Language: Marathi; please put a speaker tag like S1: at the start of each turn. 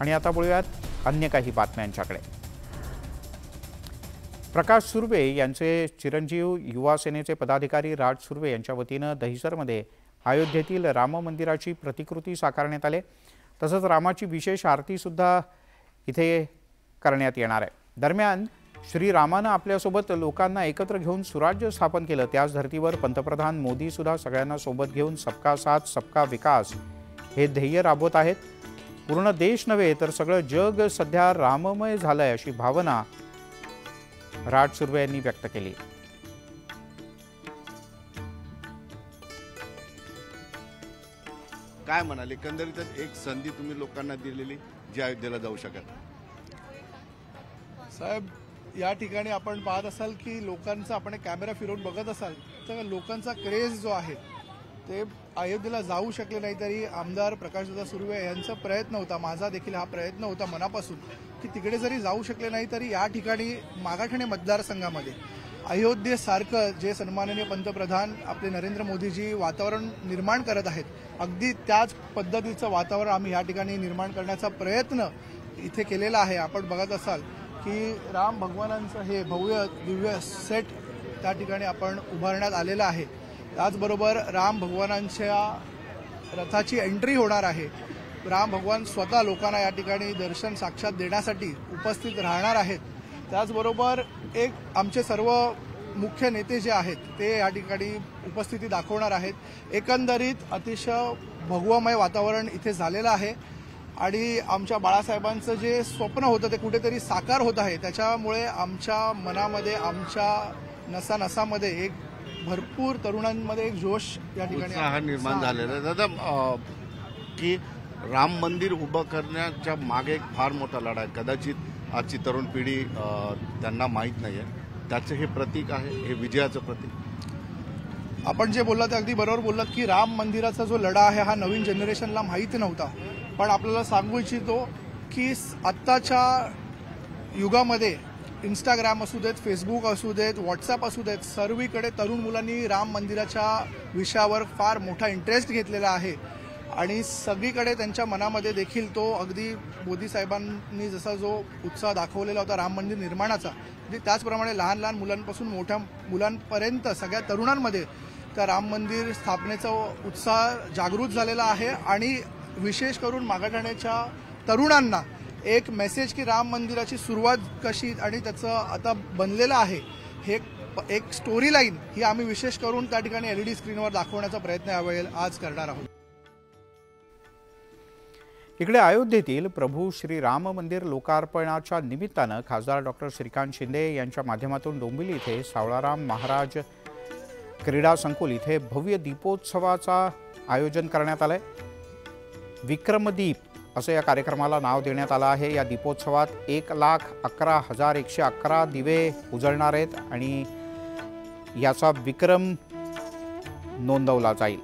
S1: आणि आता बोलूयात अन्य काही बातम्यांच्याकडे। प्रकाश सुर्वे यांचे चिरंजीव युवा सेनेचे पदाधिकारी राज सुर्वे यांच्या वतीने दहिसरमध्ये अयोध्येतील राम मंदिराची प्रतिकृती साकारण्यात आली। तसंच रामाची विशेष आरती सुद्धा इथे करण्यात येणार आहे। दरम्यान श्रीरामाने आपल्यासोबत लोकांना एकत्र घेऊन सुराज्य स्थापन केलं, त्याच धर्तीवर पंतप्रधान मोदी सुद्धा सगळ्यांना सोबत घेऊन सबका साथ सबका विकास हे ध्येय राबवत आहेत। पूर्ण देश नव्हे तर सगळं जग सध्या राममय झालंय अशी भावना राज सुर्वे यांनी व्यक्त केली।
S2: काय म्हणाले एकंदरीत एक संधी तुम्ही लोकांना दिलेली जी अयोध्येला जाऊ शकत।
S3: साहेब, या ठिकाणी आपण पाहत असाल की लोकांचा, आपण कॅमेरा फिरवून बघत असाल तर लोकांचा क्रेज जो आहे ते अयोध्येला जाऊ शकले नाही, तरी आमदार प्रकाशदादा सुर्वे यांचा प्रयत्न होता, माझा देखील हा प्रयत्न होता मनापासून की तिकडे जरी जाऊ शकले नाही तरी या ठिकाणी मागाठाणे मतदारसंघामध्ये अयोध्येसारखं जे सन्माननीय पंतप्रधान आपले नरेंद्र मोदीजी वातावरण निर्माण करत आहेत, अगदी त्याच पद्धतीचं वातावरण आम्ही या ठिकाणी निर्माण करण्याचा प्रयत्न इथे केलेला आहे। आपण बघत असाल की राम भगवानांचं हे भव्य दिव्य सेट त्या ठिकाणी आपण उभारण्यात आलेलं आहे। त्याचबरोबर राम भगवानांच्या रथाची एंट्री होणार आहे। राम भगवान स्वतः लोकांना या ठिकाणी दर्शन साक्षात देण्यासाठी उपस्थित राहणार आहेत। त्याचबरोबर एक आमचे सर्व मुख्य नेते जे आहेत ते या ठिकाणी उपस्थिती दाखवणार आहेत। एकंदरीत अतिशय भगवमय वातावरण इथे झालेलं आहे आणि आमच्या बाळासाहेबांचं जे स्वप्न होतं ते कुठेतरी साकार होत आहे। त्याच्यामुळे आमच्या मनामध्ये, आमच्या नसानसामध्ये एक भरपूर तरुणांमध्ये एक जोश या ठिकाणी
S2: निर्माण झालेला आहे। दादा, की राम मंदिर उभं करण्याच्या मागे एक फार मोठा लढा आहे, कदाचित आजची तरुण पिढी त्यांना माहीत नाही आहे, त्याचं हे प्रतीक आहे, हे विजयाचं प्रतीक।
S3: आपण जे बोललात ते अगदी बरोबर बोललात की राम मंदिराचा जो लढा आहे हा नवीन जनरेशनला माहीत नव्हता, पण आपल्याला सांगू इच्छितो की आत्ताच्या युगामध्ये इंस्टाग्राम असू देत, फेसबुक असू देत, व्हॉट्सअप असू देत, सर्वीकडे तरुण मुलांनी राम मंदिराच्या विषयावर फार मोठा इंटरेस्ट घेतलेला आहे आणि सगळीकडे त्यांच्या मनामध्ये देखील तो अगदी मोदी साहेबांनी जसा जो उत्साह दाखवलेला होता राम मंदिर निर्माणाचा, त्याचप्रमाणे लहान लहान मुलांपासून मोठ्या मुलांपर्यंत सगळ्या तरुणांमध्ये त्या राम मंदिर स्थापनेचा उत्साह जागृत झालेला आहे आणि विशेष करून मागाठाण्याच्या तरुणांना एक मेसेज की राम मंदिराची सुरुवात कशी आणि त्याचं आता बनलेलं आहे हे एक स्टोरी लाईन ही आम्ही विशेष करून त्या ठिकाणी LED स्क्रीनवर दाखवण्याचा प्रयत्न यावेळेला आज करणार आहोत।
S1: इकडे अयोध्येतील प्रभू श्री राम मंदिर लोकार्पणाच्या निमित्तानं खासदार डॉक्टर श्रीकांत शिंदे यांच्या माध्यमातून डोंबिवली इथे सावळाराम महाराज क्रीडा संकुल इथे भव्य दीपोत्सवाचा आयोजन करण्यात आलंय। विक्रमदीप असं या कार्यक्रमाला नाव देण्यात आलं आहे। या दीपोत्सवात 1,11,111 दिवे उजळणार आहेत आणि याचा विक्रम नोंदवला जाईल।